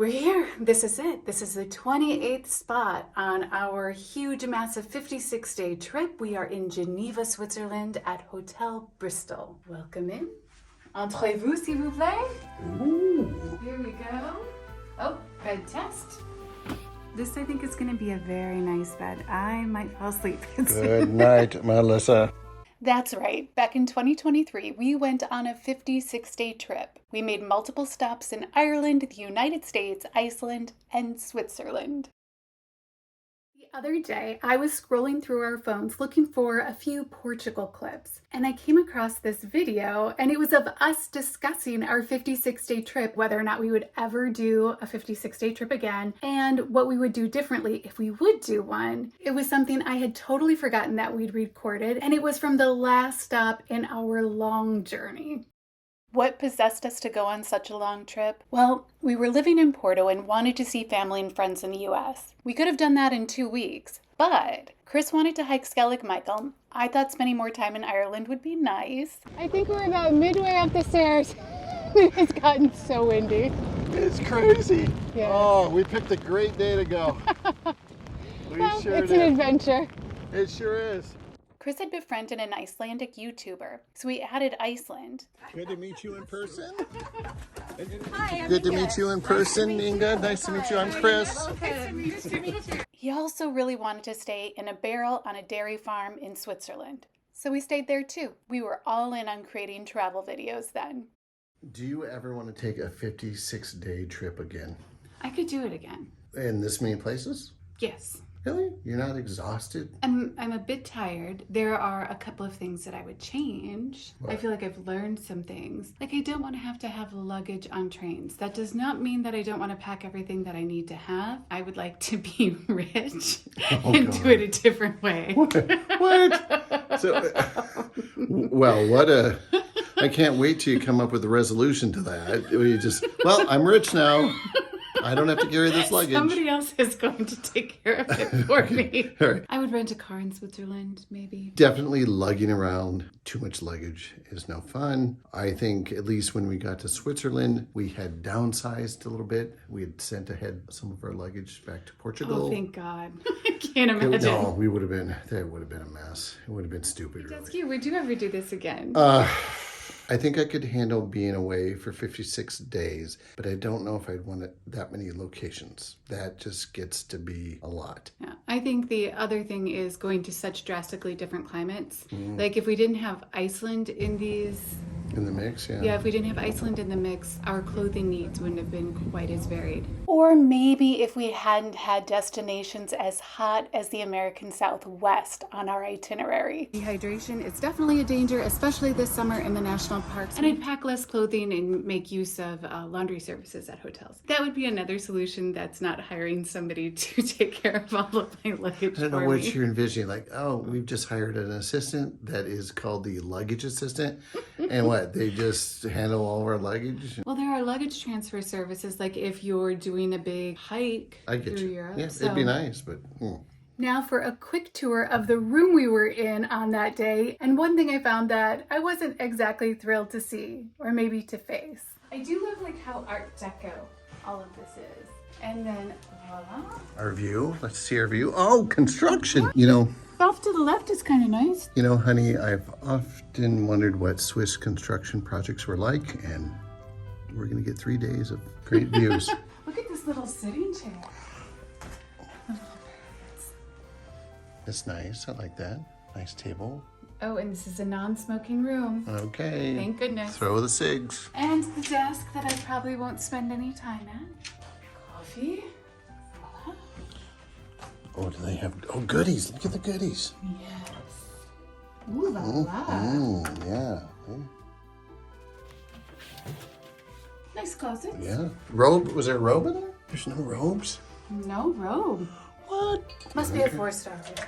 We're here. This is it. This is the 28th spot on our huge, massive 56-day trip. We are in Geneva, Switzerland at Hotel Bristol. Welcome in. Entrez-vous, s'il vous plaît. Ooh. Here we go. Oh, bed test. This, I think, is going to be a very nice bed. I might fall asleep. Good night, Melissa. That's right. Back in 2023, we went on a 56-day trip. We made multiple stops in Ireland, the United States, Iceland, and Switzerland. The other day, I was scrolling through our phones looking for a few Portugal clips, and I came across this video, and it was of us discussing our 56-day trip, whether or not we would ever do a 56-day trip again, and what we would do differently if we would do one. It was something I had totally forgotten that we'd recorded, and it was from the last stop in our long journey. What possessed us to go on such a long trip? Well, we were living in Porto and wanted to see family and friends in the US. We could have done that in 2 weeks, but Chris wanted to hike Skellig Michael. I thought spending more time in Ireland would be nice. I think we're about midway up the stairs. It's gotten so windy. It's crazy. Yeah. Oh, we picked a great day to go. It's an adventure. It sure is. Chris had befriended an Icelandic YouTuber, so we added Iceland. Good to meet you in person. Hi, I'm Good to Inga. meet you in person, Inga. Nice to meet you. I'm Chris. Nice to meet you. He also really wanted to stay in a barrel on a dairy farm in Switzerland. So we stayed there too. We were all in on creating travel videos then. Do you ever want to take a 56-day trip again? I could do it again. In this many places? Yes. Really? You're not exhausted? I'm a bit tired. There are a couple of things that I would change. What? I feel like I've learned some things. Like I don't want to have luggage on trains. That does not mean that I don't want to pack everything that I need to have. I would like to be rich and do it a different way. What? So, well, I can't wait till you come up with a resolution to that. You just, well, I'm rich now. I don't have to carry this luggage. Somebody else is going to take care of it for me. All right. I would rent a car in Switzerland, maybe. Definitely lugging around too much luggage is no fun. I think at least when we got to Switzerland, we had downsized a little bit. We had sent ahead some of our luggage back to Portugal. Oh, thank God. I can't imagine. No, that would have been a mess. It would have been stupid, really. That's cute. Would you ever do this again? I think I could handle being away for 56 days, but I don't know if I'd want that many locations. That just gets to be a lot. Yeah, I think the other thing is going to such drastically different climates. Like if we didn't have Iceland in these... In the mix, yeah. Yeah, if we didn't have Iceland in the mix, our clothing needs wouldn't have been quite as varied. Or maybe if we hadn't had destinations as hot as the American Southwest on our itinerary. Dehydration is definitely a danger, especially this summer in the national parks. And I'd pack less clothing and make use of laundry services at hotels. That would be another solution that's not hiring somebody to take care of all of my luggage I don't know for what me. you're envisioning. Like, oh, we've just hired an assistant that is called the luggage assistant. And what? They just handle all of our luggage? Well, there are luggage transfer services, like if you're doing a big hike I get through you. Europe. Yeah, so. it'd be nice, but... Now for a quick tour of the room we were in on that day. And one thing I found that I wasn't exactly thrilled to see, or maybe to face. I do love like how Art Deco all of this is. And then, voila. Our view. Let's see our view. Oh, construction. You know, Off to the left is kind of nice. honey, I've often wondered what Swiss construction projects were like, and we're going to get 3 days of great views. Look at this little sitting chair. That's nice. I like that. Nice table. Oh, and this is a non-smoking room. Okay. Thank goodness. Throw the cigs. And the desk that I probably won't spend any time at. Coffee. Voila. Oh, do they have... Oh, goodies. Look at the goodies. Yes. Ooh la la. Yeah. Nice closets. Yeah. Robe. Was there a robe in there? There's no robes. No robe. What? Must be a 4-star hotel.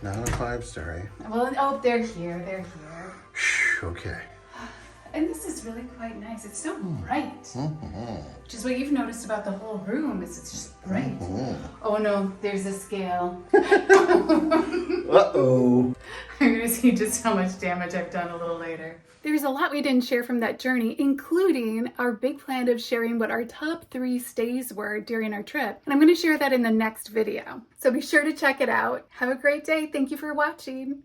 Not a 5-star, eh? Well, oh, they're here. They're here. Okay. And this is really quite nice. It's so bright. Which is what you've noticed about the whole room is it's just bright. Oh no, there's a scale. Uh-oh. I'm gonna see just how much damage I've done a little later. There's a lot we didn't share from that journey, including our big plan of sharing what our top 3 stays were during our trip. And I'm going to share that in the next video. So be sure to check it out. Have a great day. Thank you for watching.